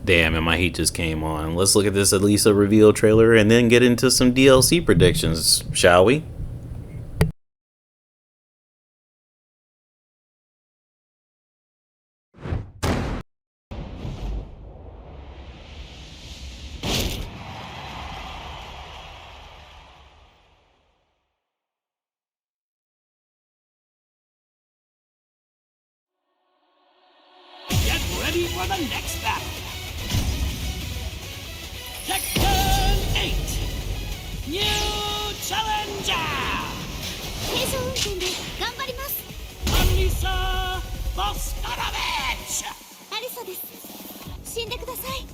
Damn, and my heat just came on. Let's look at this Alisa reveal trailer and then get into some DLC predictions, shall we? Get ready for the next battle. Tekken 8. New challenger. 軽装運転で頑張ります。 Alisa Voskonovich. アリサです。死んでください。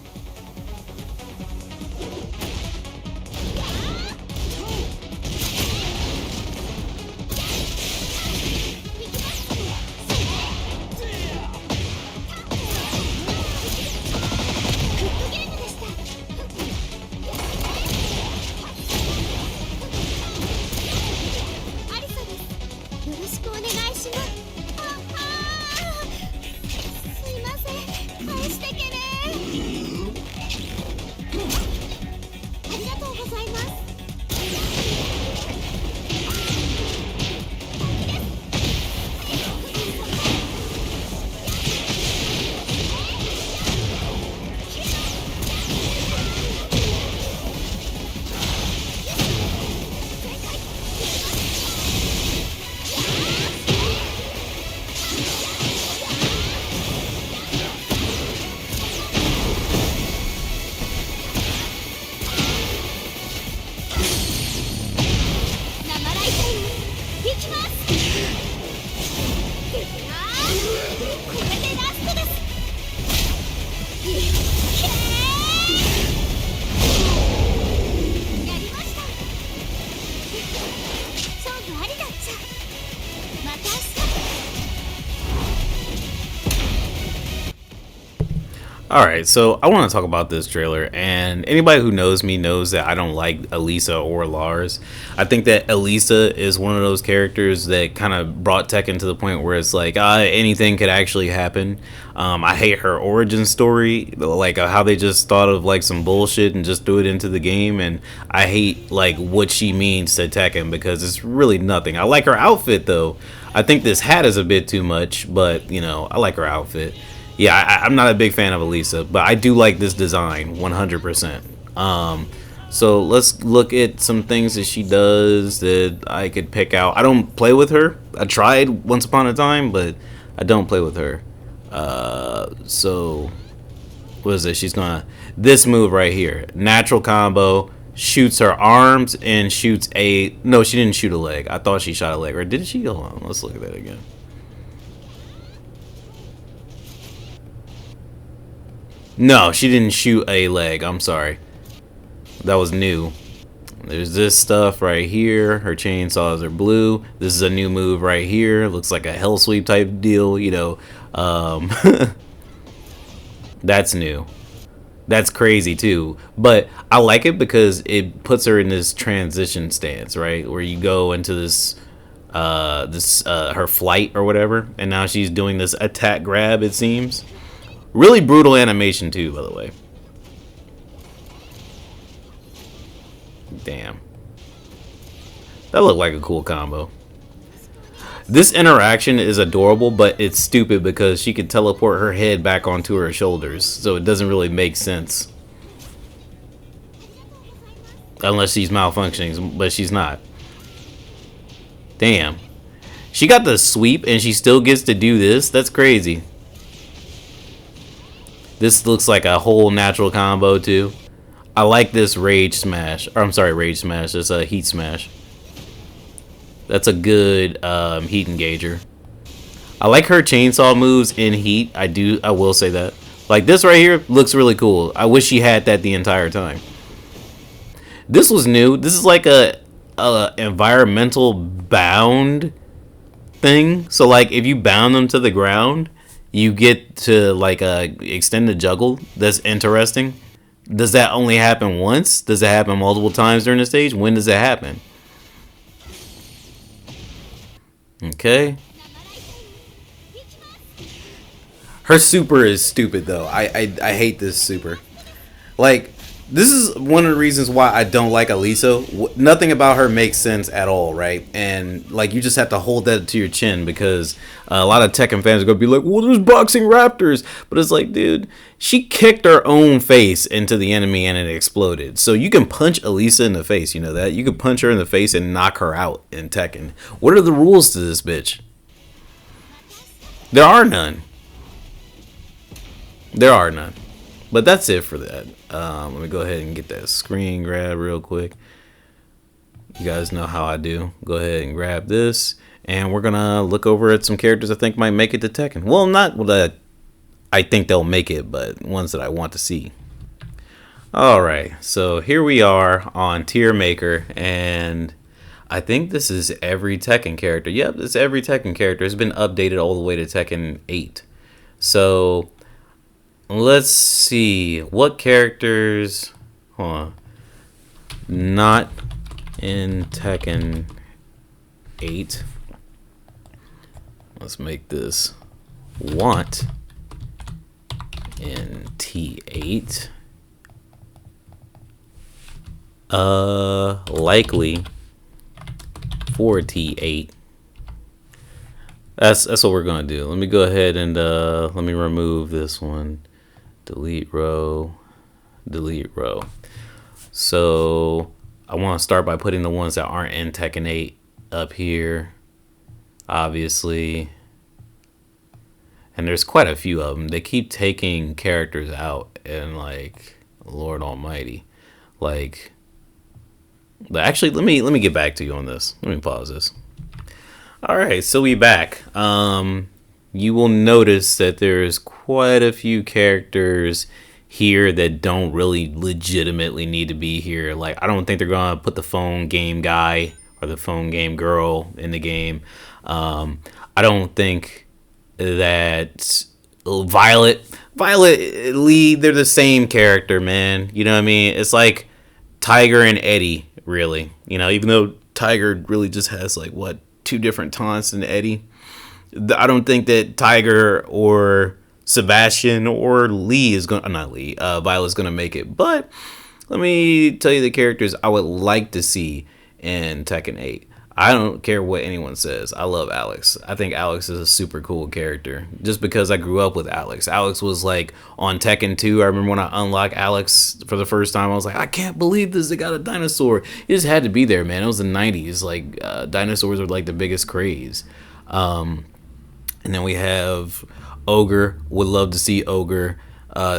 グッドゲームでした。アリサです。よろしくお願いします。すいません。返してけね。ありがとうございます。生ライトに行きます。これでラストです。やりました。勝負ありだっちゃ。また明日。 Alright, so I want to talk about this trailer, and anybody who knows me knows that I don't like Alisa or Lars. I think that Alisa is one of those characters that kind of brought Tekken to the point where it's like, anything could actually happen. I hate her origin story, like how they just thought of like some bullshit and just threw it into the game, and I hate like what she means to Tekken because it's really nothing. I like her outfit though. I think this hat is a bit too much, but you know, I like her outfit. Yeah, I'm not a big fan of Alisa, but I do like this design 100%. So let's look at some things that she does that I could pick out. I don't play with her. I tried once upon a time, but I don't play with her. So what is it? She's gonna this move right here, natural combo, shoots her arms and shoots a no. She didn't shoot a leg. I thought she shot a leg, or did she? Hold on, let's look at that again. No, she didn't shoot a leg. I'm sorry. That was new. There's this stuff right here. Her chainsaws are blue. This is a new move right here. Looks like a hell sweep type deal, you know. That's new. That's crazy too. But I like it because it puts her in this transition stance, right? Where you go into this her flight or whatever, and now she's doing this attack grab, it seems. Really brutal animation too, by the way. Damn. That looked like a cool combo. This interaction is adorable, but it's stupid because she could teleport her head back onto her shoulders, so it doesn't really make sense. Unless she's malfunctioning, but she's not. Damn. She got the sweep and she still gets to do this? That's crazy. This looks like a whole natural combo too. I like this rage smash. Or I'm sorry, rage smash. It's a heat smash. That's a good heat engager. I like her chainsaw moves in heat. I will say that. Like this right here looks really cool. I wish she had that the entire time. This was new. This is like a environmental bound thing. So like if you bound them to the ground, you get to like extend the juggle. That's interesting. Does that only happen once? Does it happen multiple times during the stage? When does it happen? Okay. Her super is stupid though. I hate this super. Like, this is one of the reasons why I don't like Alisa. Nothing about her makes sense at all, right? And like, you just have to hold that to your chin because a lot of Tekken fans are gonna be like, "Well, there's boxing raptors," but it's like, dude, she kicked her own face into the enemy and it exploded. So you can punch Alisa in the face, you know that? You can punch her in the face and knock her out in Tekken. What are the rules to this bitch? There are none. There are none. But that's it for that. Let me go ahead and get that screen grab real quick. You guys know how I do. Go ahead and grab this. And we're going to look over at some characters I think might make it to Tekken. Well, not that I think they'll make it, but ones that I want to see. Alright, so here we are on Tier Maker. And I think this is every Tekken character. Yep, it's every Tekken character. It's been updated all the way to Tekken 8. So let's see what characters. Hold on. Not in Tekken 8. Let's make this want in T8. Likely for T8. That's what we're gonna do. Let me go ahead and let me remove this one. Delete row, delete row. So I want to start by putting the ones that aren't in Tekken 8 up here, obviously. And there's quite a few of them. They keep taking characters out, and like, Lord Almighty, like. Actually, let me get back to you on this. Let me pause this. All right, so we back. You will notice that there's quite a few characters here that don't really legitimately need to be here. Like, I don't think they're gonna put the phone game guy or the phone game girl in the game. I don't think that Violet, Lee, they're the same character, man. You know what I mean? It's like Tiger and Eddie, really. You know, even though Tiger really just has like what, 2 different taunts than Eddie. I don't think that Tiger or Sebastian or Lee is gonna, not Lee, Violet's gonna make it. But let me tell you the characters I would like to see in Tekken 8. I don't care what anyone says. I love Alex. I think Alex is a super cool character just because I grew up with Alex. Alex was like on Tekken 2. I remember when I unlocked Alex for the first time, I was like, I can't believe this. They got a dinosaur. It just had to be there, man. It was the 90s. Like, dinosaurs were like the biggest craze. And then we have Ogre. Would love to see Ogre.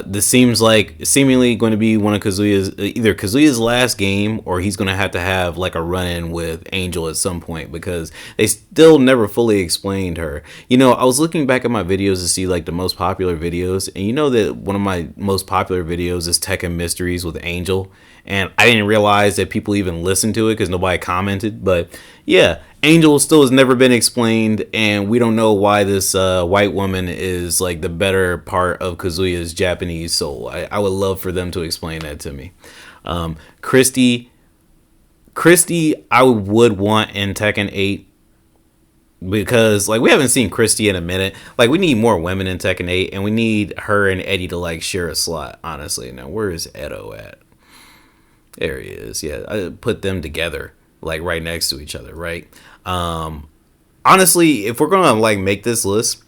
This seems like seemingly going to be one of Kazuya's last game, or he's going to have like a run-in with Angel at some point because they still never fully explained her. You know, I was looking back at my videos to see like the most popular videos, and you know that one of my most popular videos is Tekken Mysteries with Angel, and I didn't realize that people even listened to it because nobody commented. But yeah, Angel still has never been explained, and we don't know why this white woman is like the better part of Kazuya's Japanese soul. I would love for them to explain that to me. Christy, I would want in Tekken 8 because like we haven't seen Christy in a minute. Like we need more women in Tekken 8, and we need her and Eddie to like share a slot. Honestly, now where is Edo at? There he is. Yeah, I put them together like right next to each other, right? Honestly, if we're gonna like make this list,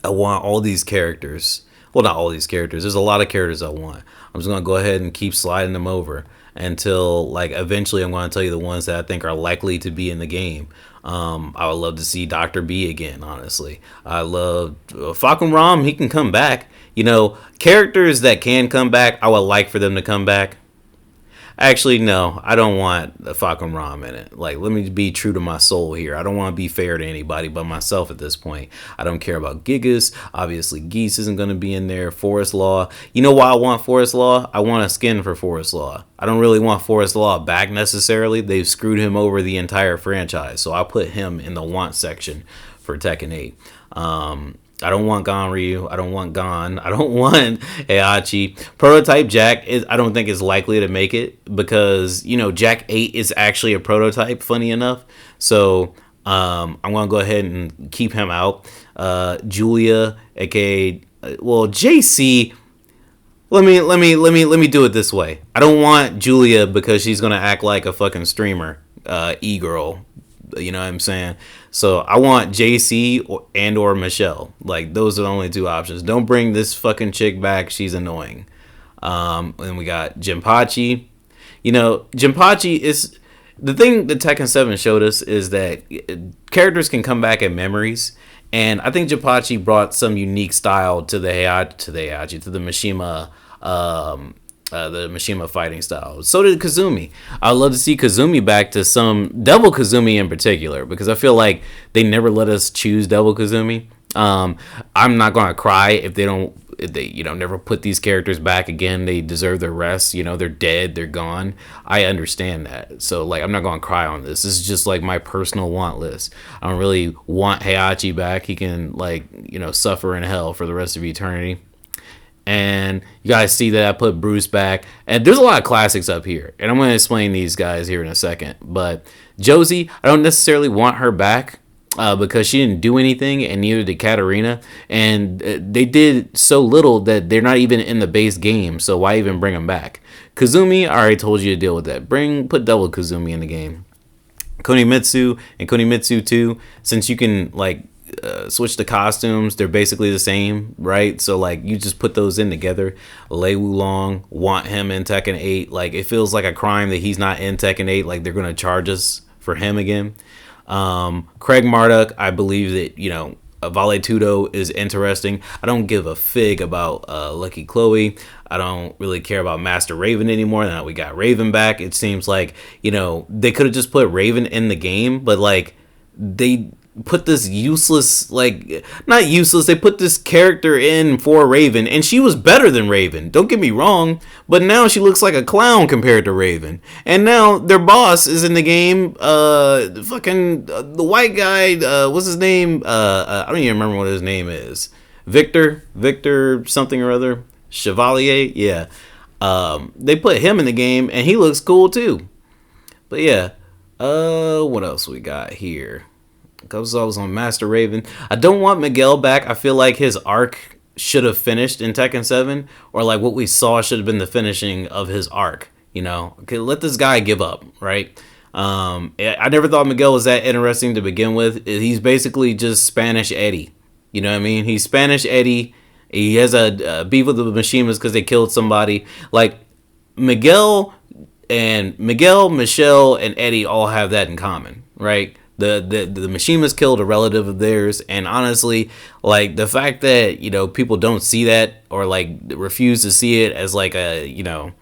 I want all these characters. Well, not all these characters. There's a lot of characters I want. I'm just gonna go ahead and keep sliding them over until like eventually I'm gonna tell you the ones that I think are likely to be in the game. I would love to see Dr. B again, honestly. I love Falcon Rom, he can come back. You know, characters that can come back, I would like for them to come back. Actually, no, I don't want the Falcon Rom in it. Like, let me be true to my soul here. I don't want to be fair to anybody but myself at this point. I don't care about Gigas. Obviously, Geese isn't going to be in there. Forest Law. You know why I want Forest Law? I want a skin for Forest Law. I don't really want Forest Law back necessarily. They've screwed him over the entire franchise. So I put him in the want section for Tekken 8. I don't want Ganryu. I don't want Gon. I don't want Heihachi. Prototype Jack I don't think is likely to make it because, you know, Jack 8 is actually a prototype, funny enough. So I'm going to go ahead and keep him out. Julia, aka well JC. Let me do it this way. I don't want Julia because she's gonna act like a fucking streamer, e-girl. You know what I'm saying? So I want JC or Michelle. Like those are the only two options. Don't bring this fucking chick back. She's annoying. And we got Jinpachi. You know, Jinpachi is the thing that Tekken 7 showed us is that characters can come back in memories. And I think Jinpachi brought some unique style to the Mishima the Mishima fighting style. So did Kazumi. I'd love to see Kazumi back to some Devil Kazumi in particular because I feel like they never let us choose Devil Kazumi. I'm not gonna cry if they never put these characters back again. They deserve their rest. You know, they're dead, they're gone. I understand that. So like I'm not gonna cry on this. This is just like my personal want list. I don't really want Heihachi back. He can suffer in hell for the rest of eternity. And you guys see that I put Bruce back. And there's a lot of classics up here. And I'm going to explain these guys here in a second. But Josie, I don't necessarily want her back because she didn't do anything. And neither did Katarina. And they did so little that they're not even in the base game. So why even bring them back? Kazumi, I already told you to deal with that. Put double Kazumi in the game. Konimitsu and Konimitsu 2. Since you can switch the costumes, they're basically the same, right? So like you just put those in together. Lei Wulong, want him in Tekken 8. Like it feels like a crime that he's not in Tekken 8. Like they're gonna charge us for him again. Craig Marduk, I believe that Vale Tudo is interesting. I don't give a fig about Lucky Chloe. I don't really care about Master Raven anymore. Now we got Raven back. It seems like they could have just put Raven in the game, but like they put this useless, not useless, they put this character in for Raven, and she was better than Raven, don't get me wrong, but now she looks like a clown compared to Raven. And now their boss is in the game, the white guy, what's his name, I don't even remember what his name is. Victor something or other, Chevalier, yeah. They put him in the game and he looks cool too. But yeah, what else we got here? Because I was on Master Raven. I don't want Miguel back. I feel like his arc should have finished in Tekken 7, or like what we saw should have been the finishing of his arc. Okay, let this guy give up, right? I never thought Miguel was that interesting to begin with. He's basically just Spanish Eddie. You know what I mean? He's Spanish Eddie. He has a beef with the Mishimas because they killed somebody. Like Miguel, Michelle, and Eddie all have that in common, right? The Mishimas killed a relative of theirs, and honestly, like the fact that people don't see that or like refuse to see it as like an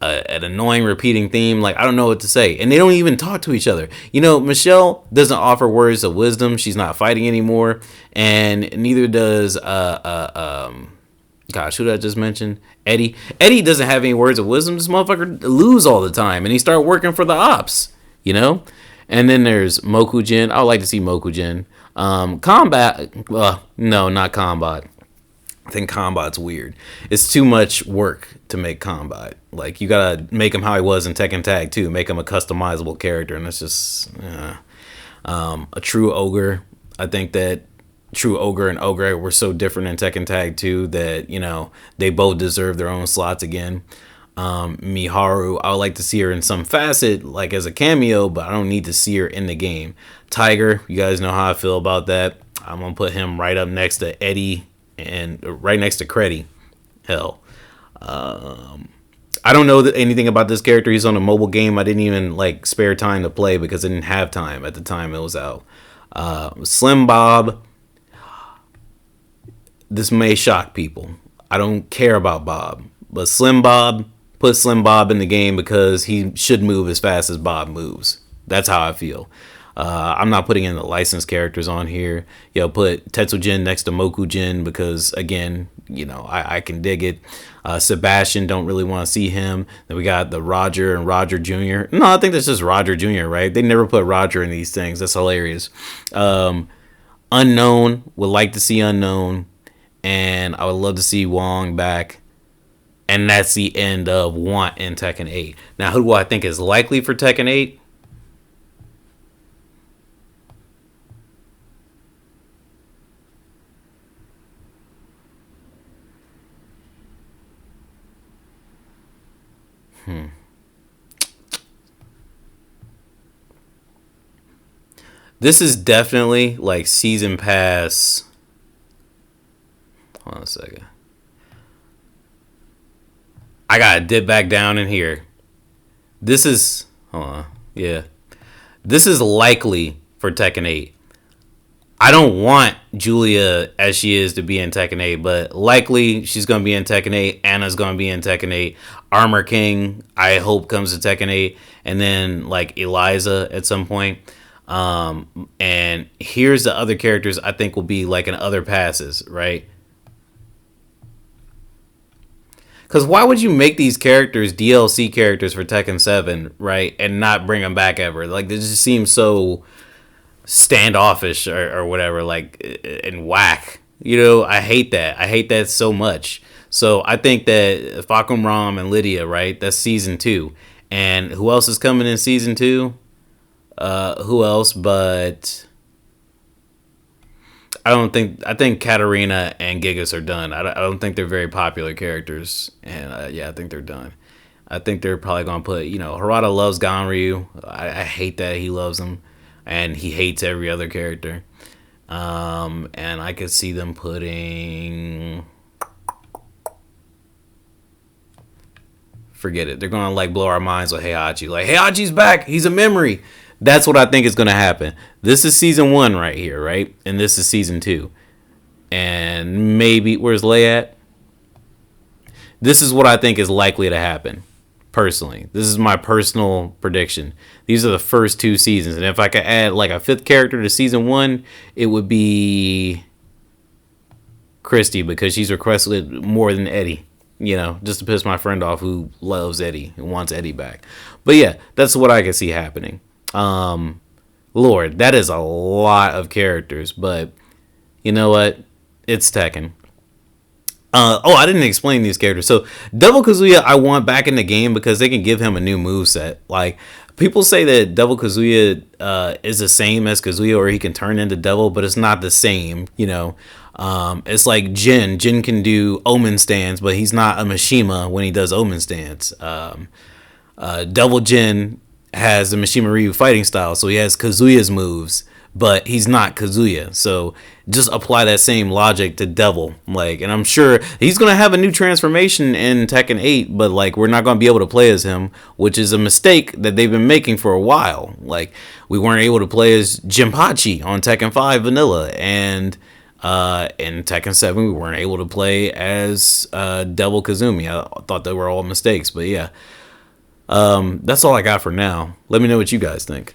annoying repeating theme, like I don't know what to say. And they don't even talk to each other. Michelle doesn't offer words of wisdom. She's not fighting anymore, and neither does gosh, who did I just mention? Eddie doesn't have any words of wisdom. This motherfucker lose all the time, and he started working for the ops. And then there's Mokujin. I would like to see Mokujin. Combat. No, not Combat. I think Combat's weird. It's too much work to make Combat. Like, you gotta make him how he was in Tekken Tag 2. Make him a customizable character. And that's just... a true ogre. I think that True Ogre and Ogre were so different in Tekken Tag 2 that, they both deserve their own slots again. Miharu, I would like to see her in some facet, like as a cameo, but I don't need to see her in the game. Tiger, you guys know how I feel about that. I'm gonna put him right up next to Eddie and right next to Creddy. Hell, I don't know anything about this character. He's on a mobile game. I didn't even spare time to play because I didn't have time at the time it was out. Slim Bob. This may shock people. I don't care about Bob, but Slim Bob. Put Slim Bob in the game because he should move as fast as Bob moves. That's how I feel. I'm not putting in the licensed characters on here. Put Tetsujin next to Mokujin because, again, I can dig it. Sebastian, don't really want to see him. Then we got the Roger and Roger Jr. No, I think that's just Roger Jr., right? They never put Roger in these things. That's hilarious. Unknown, would like to see Unknown. And I would love to see Wong back. And that's the end of Want in Tekken 8. Now, who do I think is likely for Tekken 8? This is definitely like season pass. Hold on a second. I gotta dip back down in here. This is. Hold on. Yeah. This is likely for Tekken 8. I don't want Julia as she is to be in Tekken 8, but likely she's going to be in Tekken 8. Anna's going to be in Tekken 8. Armor King, I hope, comes to Tekken 8. And then, like, Eliza at some point. And here's the other characters I think will be, like, in other passes, right? Because why would you make these characters DLC characters for Tekken 7, right? And not bring them back ever? Like, this just seems so standoffish or whatever, like, and whack. You know, I hate that. I hate that so much. So I think that Fakum Ram and Lydia, right? That's season 2. And who else is coming in season 2? Who else but I think Katarina and Gigas are done. I don't think they're very popular characters. And yeah, I think they're done. I think they're probably going to put, Harada loves Ganryu. I hate that he loves him. And he hates every other character. And I could see them putting... Forget it. They're going to, like, blow our minds with Heihachi. Like, Heihachi's back. He's a memory. That's what I think is going to happen. This is season 1 right here, right? And this is season 2. And maybe... Where's Lei at? This is what I think is likely to happen. Personally. This is my personal prediction. These are the first 2 seasons. And if I could add, like, a 5th character to season 1, it would be... Christy, because she's requested more than Eddie. Just to piss my friend off who loves Eddie and wants Eddie back. But yeah, that's what I can see happening. Lord, that is a lot of characters, but you know what? It's Tekken. I didn't explain these characters. So Devil Kazuya I want back in the game because they can give him a new moveset. Like, people say that Devil Kazuya is the same as Kazuya, or he can turn into Devil, but it's not the same, It's like Jin. Jin can do Omen stance, but he's not a Mishima when he does Omen stance. Devil Jin has the Mishima Ryu fighting style, so he has Kazuya's moves, but he's not Kazuya. So just apply that same logic to Devil. And I'm sure he's going to have a new transformation in Tekken 8, but, like, we're not going to be able to play as him, which is a mistake that they've been making for a while. Like, we weren't able to play as Jinpachi on Tekken 5 Vanilla, and in Tekken 7 we weren't able to play as Devil Kazumi. I thought they were all mistakes, but yeah. That's all I got for now. Let me know what you guys think.